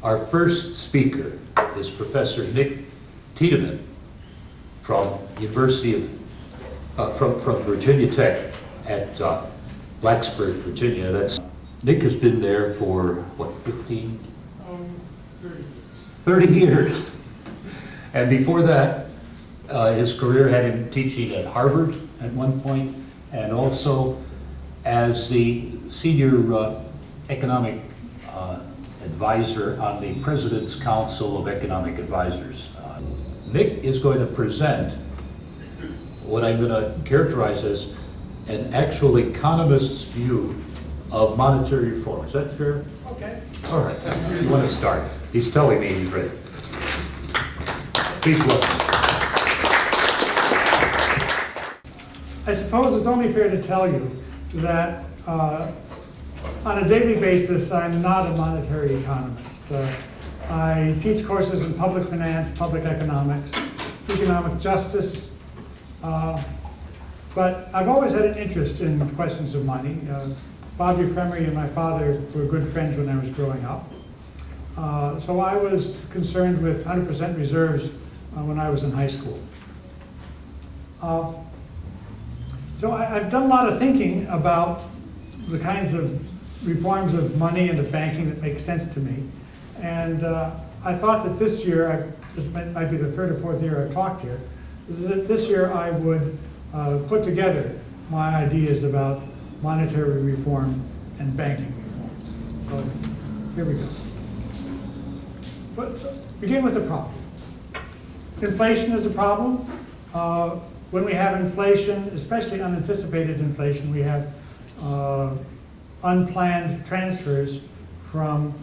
Our first speaker is Professor Nick Tideman from from Virginia Tech at Blacksburg, Virginia. Nick has been there for, what, 15? 30 years. And before that, his career had him teaching at Harvard at one point, and also as the senior economic advisor on the President's Council of Economic Advisors. Nick is going to present what I'm going to characterize as an actual economist's view of monetary reform. Is that fair? Okay. All right. You want to start? He's telling me he's ready. Please welcome. I suppose it's only fair to tell you that on a daily basis, I'm not a monetary economist. I teach courses in public finance, public economics, economic justice, but I've always had an interest in questions of money. Bobby Fremery and my father were good friends when I was growing up. So I was concerned with 100% reserves when I was in high school. So I've done a lot of thinking about the kinds of reforms of money and of banking that make sense to me. And I thought that this year, this might be the third or fourth year I've talked here, that this year I would put together my ideas about monetary reform and banking reform. So here we go. But begin with the problem. Inflation is a problem. When we have inflation, especially unanticipated inflation, we have unplanned transfers from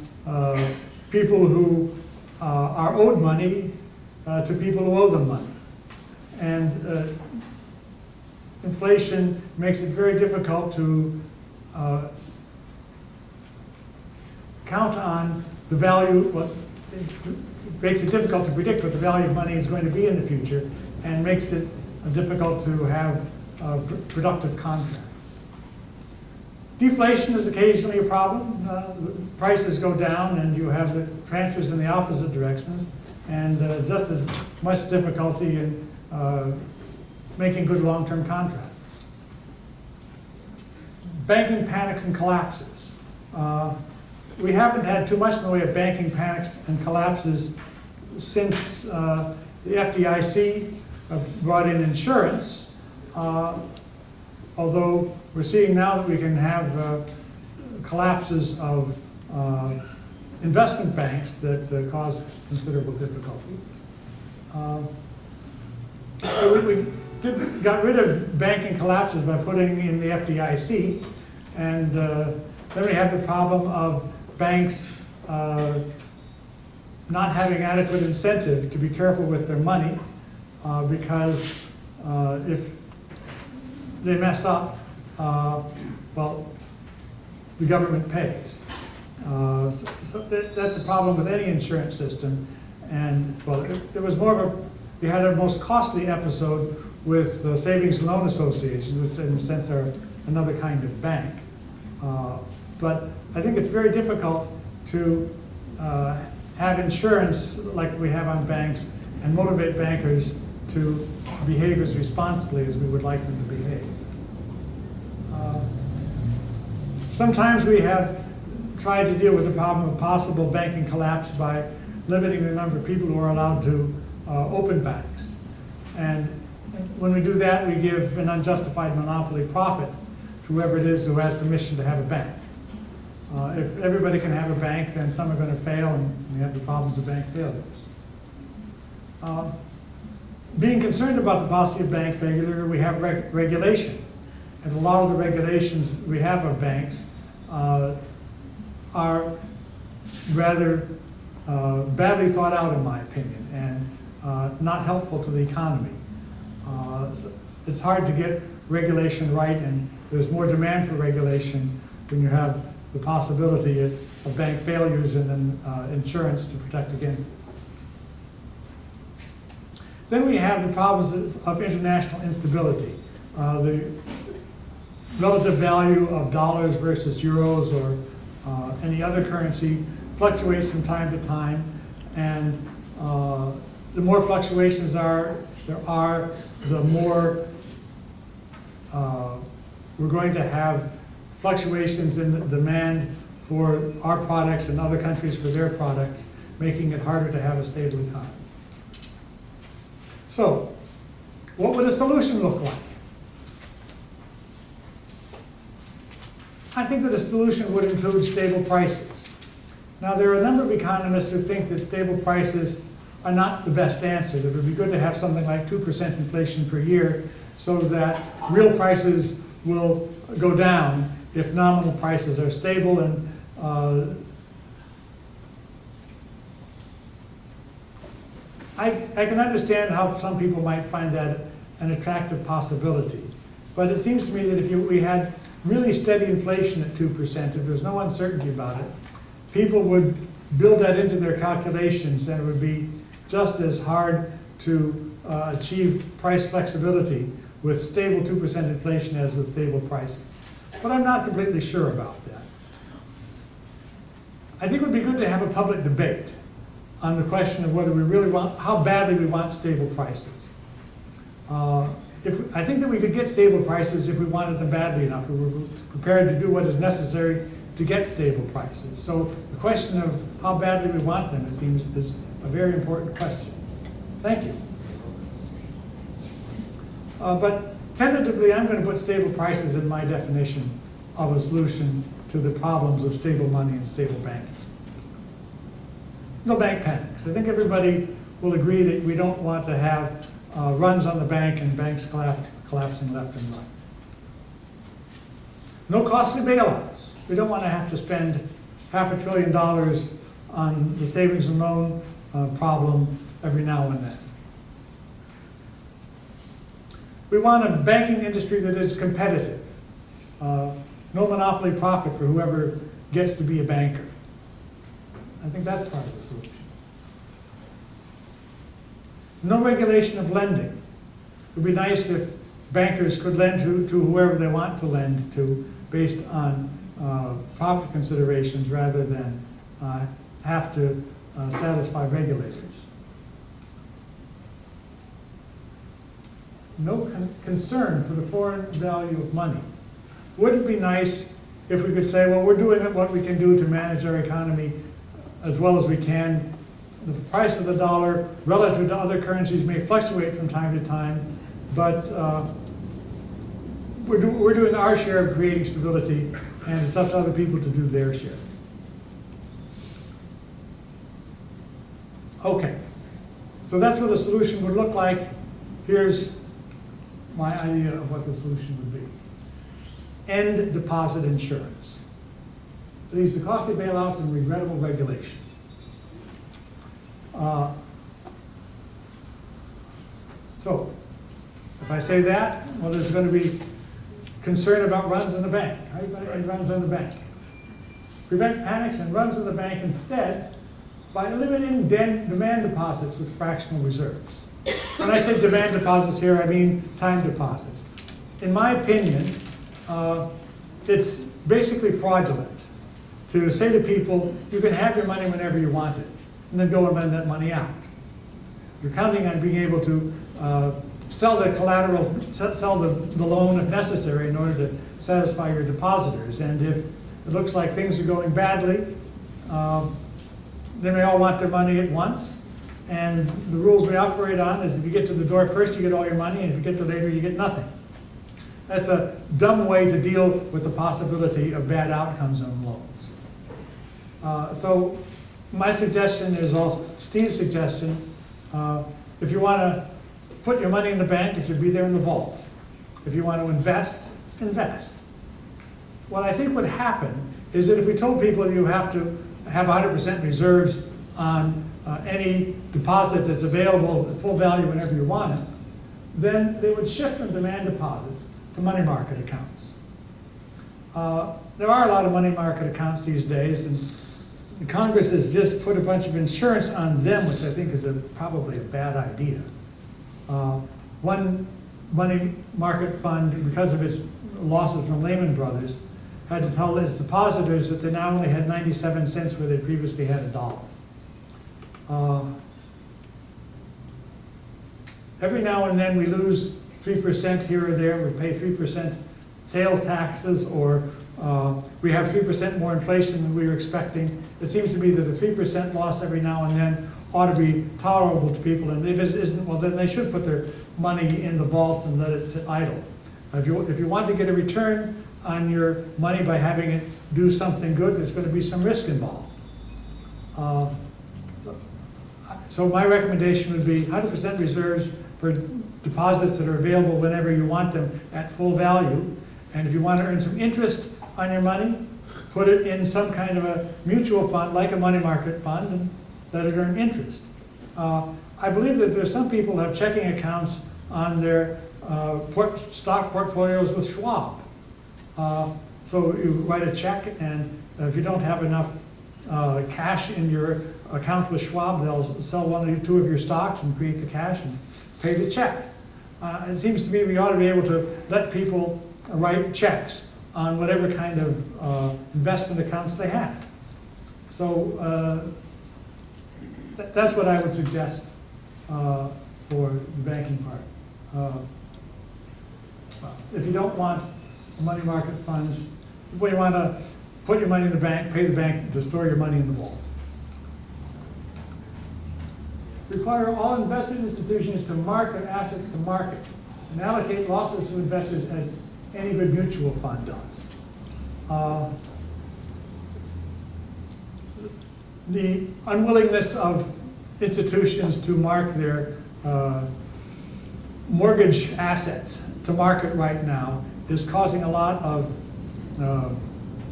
people who are owed money to people who owe them money. And inflation makes it very difficult to count on the value, it makes it difficult to predict what the value of money is going to be in the future, and makes it difficult to have productive contracts. Deflation is occasionally a problem. The prices go down and you have the transfers in the opposite directions, and just as much difficulty in making good long-term contracts. Banking panics and collapses. We haven't had too much in the way of banking panics and collapses since the FDIC brought in insurance, although we're seeing now that we can have collapses of investment banks that cause considerable difficulty. We got rid of banking collapses by putting in the FDIC, and then we have the problem of banks not having adequate incentive to be careful with their money, because if they mess up, well, the government pays. So that's a problem with any insurance system. And well, it was more of we had our most costly episode with the Savings and Loan Association, which in a sense are another kind of bank. But I think it's very difficult to have insurance like we have on banks and motivate bankers to behave as responsibly as we would like them to behave. Sometimes we have tried to deal with the problem of possible banking collapse by limiting the number of people who are allowed to open banks. And when we do that, we give an unjustified monopoly profit to whoever it is who has permission to have a bank. If everybody can have a bank, then some are going to fail, and we have the problems of bank failures. Being concerned about the possibility of bank failure, we have regulation. And a lot of the regulations we have of banks are rather badly thought out, in my opinion, and not helpful to the economy. So it's hard to get regulation right, and there's more demand for regulation when you have the possibility of bank failures and then insurance to protect against it. Then we have the problems of international instability. The relative value of dollars versus euros or any other currency fluctuates from time to time, and the more fluctuations there are, the more we're going to have fluctuations in the demand for our products and other countries for their products, making it harder to have a stable economy. So, what would a solution look like? I think that a solution would include stable prices. Now, there are a number of economists who think that stable prices are not the best answer. That it would be good to have something like 2% inflation per year so that real prices will go down if nominal prices are stable. And I can understand how some people might find that an attractive possibility. But it seems to me that if we had really steady inflation at 2%, if there's no uncertainty about it, people would build that into their calculations, and it would be just as hard to achieve price flexibility with stable 2% inflation as with stable prices. But I'm not completely sure about that. I think it would be good to have a public debate on the question of whether we really want, how badly we want stable prices. I think that we could get stable prices if we wanted them badly enough, if we were prepared to do what is necessary to get stable prices. So the question of how badly we want them, it seems, is a very important question. Thank you. But tentatively, I'm going to put stable prices in my definition of a solution to the problems of stable money and stable banking. No bank panics. I think everybody will agree that we don't want to have runs on the bank and banks collapsing left and right. No costly bailouts. We don't want to have to spend $500 billion on the savings and loan problem every now and then. We want a banking industry that is competitive. No monopoly profit for whoever gets to be a banker. I think that's part of the solution. No regulation of lending. It would be nice if bankers could lend to whoever they want to lend to based on profit considerations rather than have to satisfy regulators. No concern for the foreign value of money. Wouldn't it be nice if we could say, well, we're doing what we can do to manage our economy as well as we can. The price of the dollar relative to other currencies may fluctuate from time to time, but we're doing our share of creating stability, and it's up to other people to do their share. Okay, so that's what a solution would look like. Here's my idea of what the solution would be. End deposit insurance. These are costly bailouts and regrettable regulation. So, if I say that, well, there's going to be concern about runs in the bank, right? Runs on the bank. Prevent panics and runs in the bank instead by eliminating demand deposits with fractional reserves. When I say demand deposits here, I mean time deposits. In my opinion, it's basically fraudulent to say to people, you can have your money whenever you want it, and then go and lend that money out. You're counting on being able to sell the collateral, sell the loan if necessary in order to satisfy your depositors. And if it looks like things are going badly, they may all want their money at once. And the rules we operate on is if you get to the door first, you get all your money, and if you get to later, you get nothing. That's a dumb way to deal with the possibility of bad outcomes on loans. So my suggestion is also Steve's suggestion. If you want to put your money in the bank, it should be there in the vault. If you want to invest, invest. What I think would happen is that if we told people you have to have 100% reserves on any deposit that's available at full value whenever you want it, then they would shift from demand deposits to money market accounts. There are a lot of money market accounts these days, and the Congress has just put a bunch of insurance on them, which I think is probably a bad idea. One money market fund, because of its losses from Lehman Brothers, had to tell its depositors that they now only had 97 cents where they previously had $1. Every now and then we lose 3% here or there. We pay 3% sales taxes, or we have 3% more inflation than we were expecting. It seems to me that a 3% loss every now and then ought to be tolerable to people, and if it isn't, well, then they should put their money in the vaults and let it sit idle. If you want to get a return on your money by having it do something good, there's going to be some risk involved. So my recommendation would be 100% reserves for deposits that are available whenever you want them at full value. And if you want to earn some interest on your money, put it in some kind of a mutual fund, like a money market fund, and let it earn interest. I believe that there's some people who have checking accounts on their stock portfolios with Schwab. So you write a check, and if you don't have enough cash in your account with Schwab, they'll sell one or two of your stocks and create the cash and pay the check. It seems to me we ought to be able to let people write checks on whatever kind of investment accounts they have. So that's what I would suggest for the banking part. If you don't want money market funds, well, you want to put your money in the bank, pay the bank to store your money in the vault. Require all investment institutions to mark their assets to market and allocate losses to investors as any good mutual fund does. The unwillingness of institutions to mark their mortgage assets to market right now is causing a lot of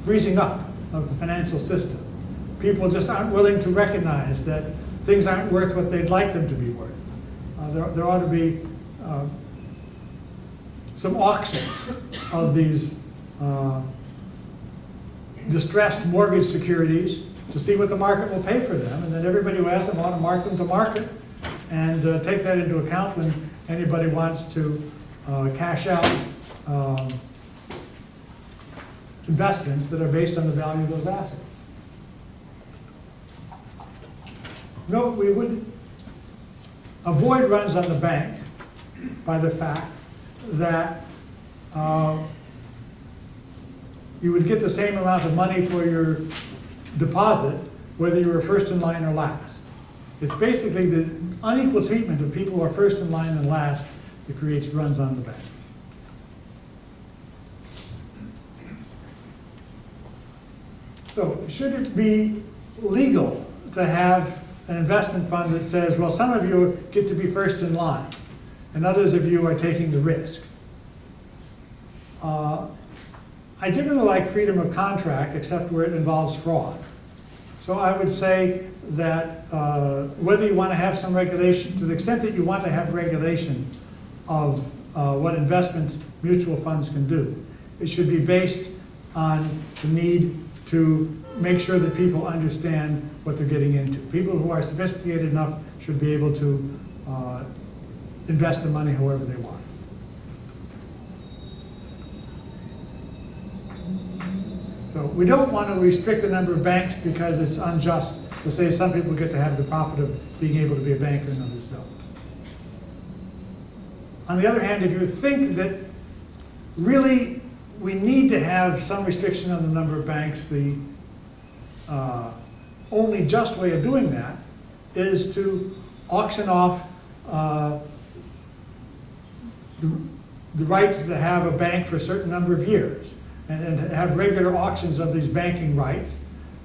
freezing up of the financial system. People just aren't willing to recognize that things aren't worth what they'd like them to be worth. There ought to be some auctions of these distressed mortgage securities to see what the market will pay for them, and then everybody who has them ought to mark them to market and take that into account when anybody wants to cash out investments that are based on the value of those assets. Note, we would avoid runs on the bank by the fact that you would get the same amount of money for your deposit whether you were first in line or last. It's basically the unequal treatment of people who are first in line and last that creates runs on the bank. So should it be legal to have an investment fund that says, well, some of you get to be first in line and others of you are taking the risk? I generally like freedom of contract except where it involves fraud. So I would say that whether you want to have some regulation, to the extent that you want to have regulation of what investment mutual funds can do, it should be based on the need to make sure that people understand what they're getting into. People who are sophisticated enough should be able to invest the money however they want. So we don't want to restrict the number of banks because it's unjust to say some people get to have the profit of being able to be a banker and others don't. On the other hand, if you think that really we need to have some restriction on the number of banks, the only just way of doing that is to auction off the right to have a bank for a certain number of years, and have regular auctions of these banking rights,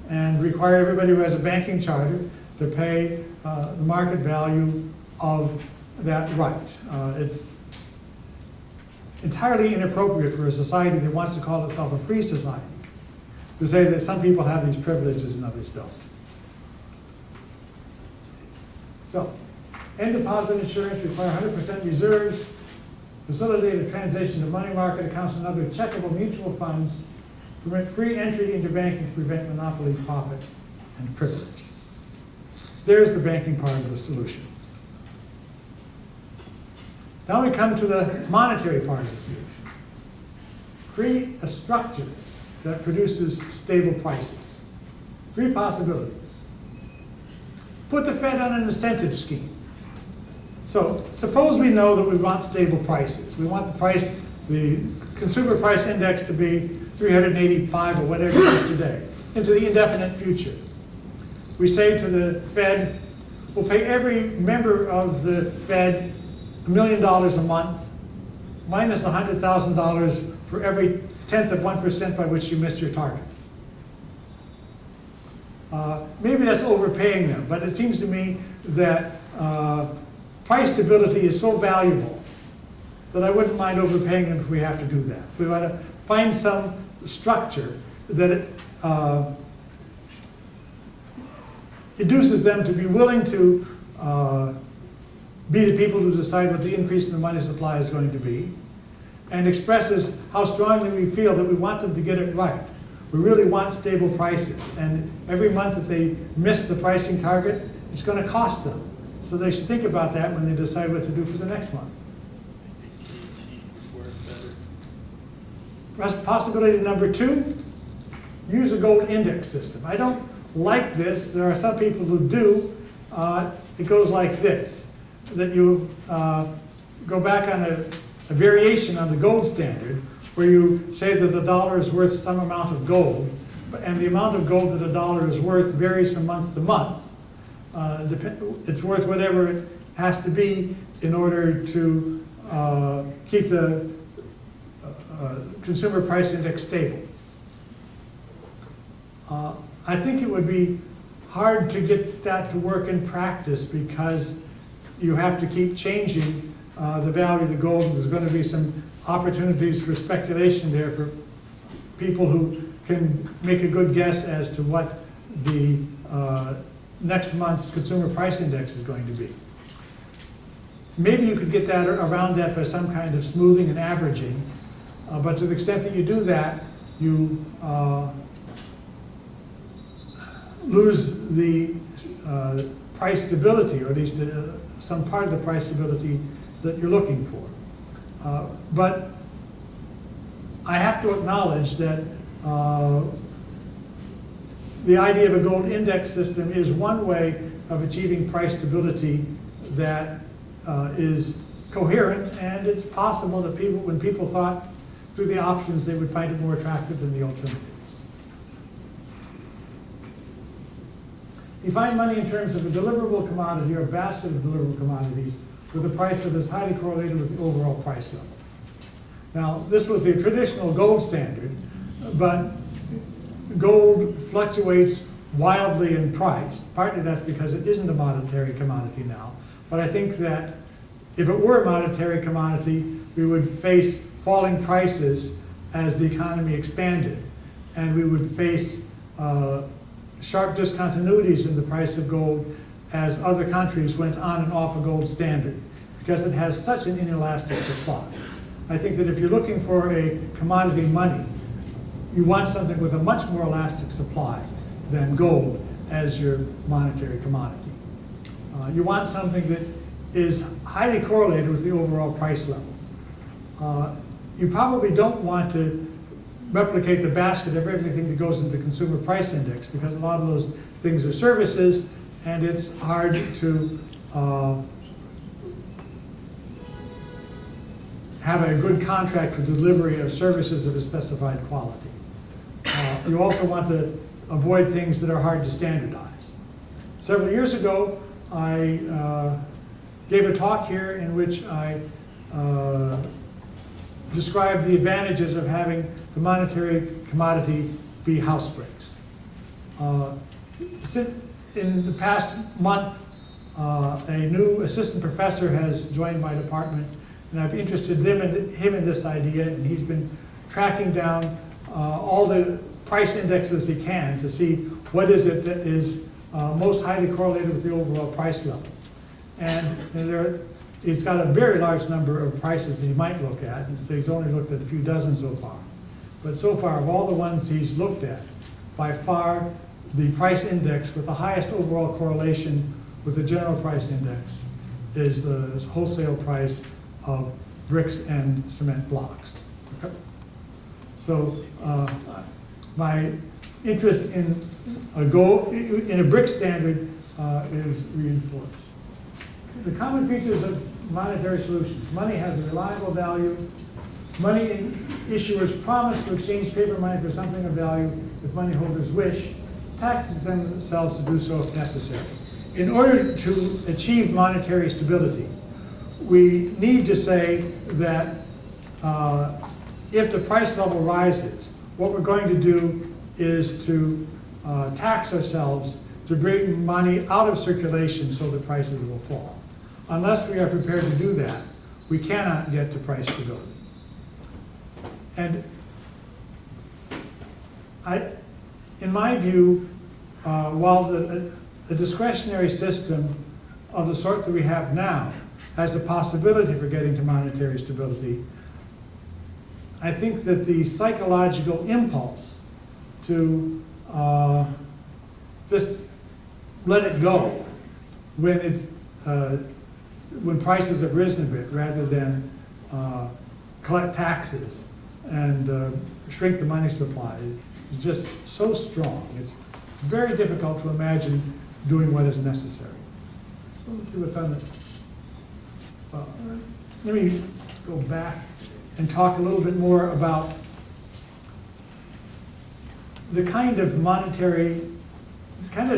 and require everybody who has a banking charter to pay the market value of that right. It's entirely inappropriate for a society that wants to call itself a free society to say that some people have these privileges and others don't. So, end deposit insurance require 100% reserves, facilitate a transition to money market accounts and other checkable mutual funds, permit free entry into banking to prevent monopoly, profit, and privilege. There's the banking part of the solution. Now we come to the monetary part of the solution. Create a structure that produces stable prices. Three possibilities. Put the Fed on an incentive scheme. So suppose we know that we want stable prices. We want the consumer price index to be 385 or whatever it is today, into the indefinite future. We say to the Fed, we'll pay every member of the Fed $1 million a month, minus $100,000 for every 1/10% by which you miss your target. Maybe that's overpaying them, but it seems to me that price stability is so valuable that I wouldn't mind overpaying them if we have to do that. We want to find some structure that induces them to be willing to be the people who decide what the increase in the money supply is going to be, and expresses how strongly we feel that we want them to get it right. We really want stable prices, and every month that they miss the pricing target, it's going to cost them. So they should think about that when they decide what to do for the next month. Possibility number two, use a gold index system. I don't like this. There are some people who do. It goes like this, that you go back on a variation on the gold standard, where you say that the dollar is worth some amount of gold, and the amount of gold that a dollar is worth varies from month to month. It's worth whatever it has to be in order to keep the consumer price index stable. I think it would be hard to get that to work in practice because you have to keep changing the value of the gold. There's going to be some opportunities for speculation there for people who can make a good guess as to what the next month's consumer price index is going to be. Maybe you could get that around that by some kind of smoothing and averaging, but to the extent that you do that, you lose the price stability, or at least some part of the price stability that you're looking for. But I have to acknowledge that the idea of a gold index system is one way of achieving price stability that is coherent, and it's possible that when people thought through the options, they would find it more attractive than the alternatives. Define money in terms of a deliverable commodity or a basket of deliverable commodities with a price that is highly correlated with the overall price level. Now, this was the traditional gold standard, but gold fluctuates wildly in price. Partly that's because it isn't a monetary commodity now, but I think that if it were a monetary commodity, we would face falling prices as the economy expanded, and we would face sharp discontinuities in the price of gold as other countries went on and off a gold standard, because it has such an inelastic supply. I think that if you're looking for a commodity money, you want something with a much more elastic supply than gold as your monetary commodity. You want something that is highly correlated with the overall price level. You probably don't want to replicate the basket of everything that goes into the consumer price index, because a lot of those things are services, and it's hard to have a good contract for delivery of services of a specified quality. You also want to avoid things that are hard to standardize. Several years ago, I gave a talk here in which I described the advantages of having the monetary commodity be house bricks. In the past month, a new assistant professor has joined my department, and I've interested him in this idea, and he's been tracking down all the price indexes he can to see what is it that is most highly correlated with the overall price level. And he's got a very large number of prices that he might look at, and he's only looked at a few dozen so far. But so far, of all the ones he's looked at, by far the price index with the highest overall correlation with the general price index is the wholesale price of bricks and cement blocks. Okay? So my interest in a BRIC standard is reinforced. The common features of monetary solutions. Money has a reliable value. Money issuers promise to exchange paper money for something of value if money holders wish, tax themselves to do so if necessary. In order to achieve monetary stability, we need to say that if the price level rises, what we're going to do is to tax ourselves to bring money out of circulation so the prices will fall. Unless we are prepared to do that, we cannot get to price stability. And in my view, while the discretionary system of the sort that we have now has a possibility for getting to monetary stability, I think that the psychological impulse to just let it go when prices have risen a bit, rather than collect taxes and shrink the money supply, is just so strong. It's very difficult to imagine doing what is necessary. Let me go back and talk a little bit more about the kind of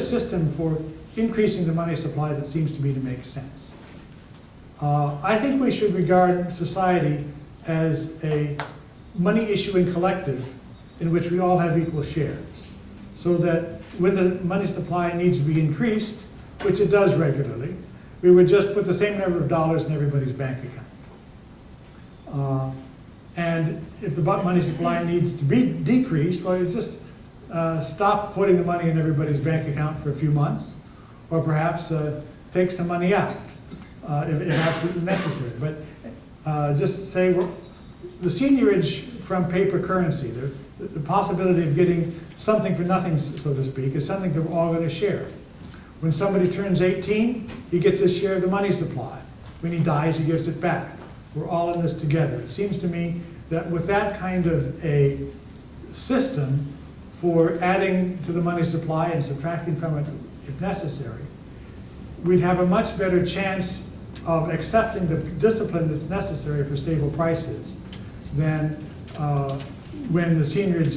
system for increasing the money supply that seems to me to make sense. I think we should regard society as a money issuing collective in which we all have equal shares, so that when the money supply needs to be increased, which it does regularly, we would just put the same number of dollars in everybody's bank account. And if the money supply needs to be decreased, well, you just stop putting the money in everybody's bank account for a few months, or perhaps take some money out if absolutely necessary. But just say the seigniorage from paper currency, the possibility of getting something for nothing, so to speak, is something that we're all going to share. When somebody turns 18, he gets his share of the money supply. When he dies, he gives it back. We're all in this together. It seems to me that with that kind of a system for adding to the money supply and subtracting from it if necessary, we'd have a much better chance of accepting the discipline that's necessary for stable prices than when the seigniorage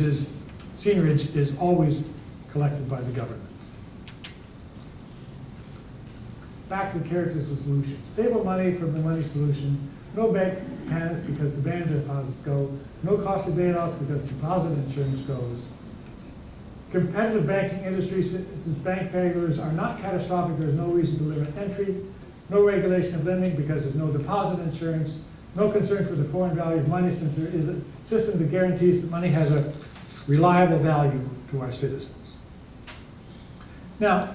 is always collected by the government. Back to the characters of solution. Stable money from the money solution. No bank panic because the band deposits go. No cost of bailouts because deposit insurance goes. Competitive banking industry, since bank failures are not catastrophic, there's no reason to limit entry. No regulation of lending because there's no deposit insurance. No concern for the foreign value of money since there is a system that guarantees that money has a reliable value to our citizens. Now,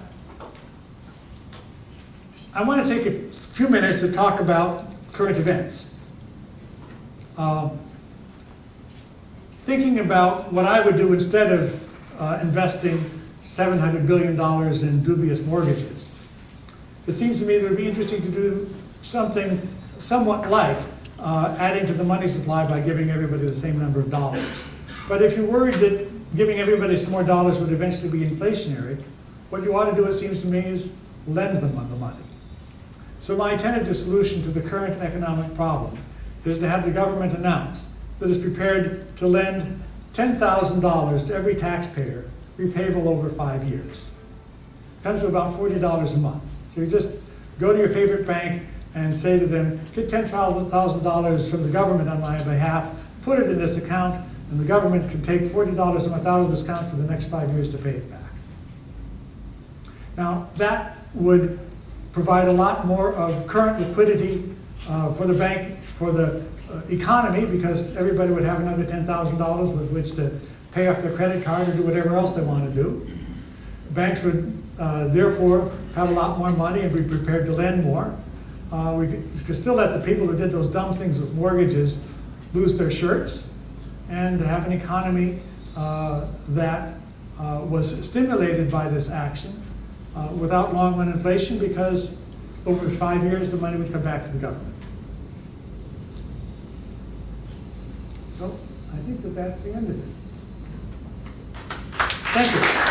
I want to take a few minutes to talk about current events. Thinking about what I would do instead of investing $700 billion in dubious mortgages. It seems to me that it would be interesting to do something somewhat like adding to the money supply by giving everybody the same number of dollars. But if you're worried that giving everybody some more dollars would eventually be inflationary, what you ought to do, it seems to me, is lend them the money. So my tentative solution to the current economic problem is to have the government announce that it's prepared to lend $10,000 to every taxpayer, repayable over 5 years. Comes to about $40 a month. So you just go to your favorite bank and say to them, get $10,000 from the government on my behalf, put it in this account, and the government can take $40 a month out of this account for the next 5 years to pay it back. Now, that would provide a lot more of current liquidity for the bank, for the economy, because everybody would have another $10,000 with which to pay off their credit card or do whatever else they want to do. Banks would therefore have a lot more money and be prepared to lend more. We could still let the people who did those dumb things with mortgages lose their shirts and have an economy that was stimulated by this action without long-run inflation, because over 5 years the money would come back to the government. So I think that that's the end of it. Thank you.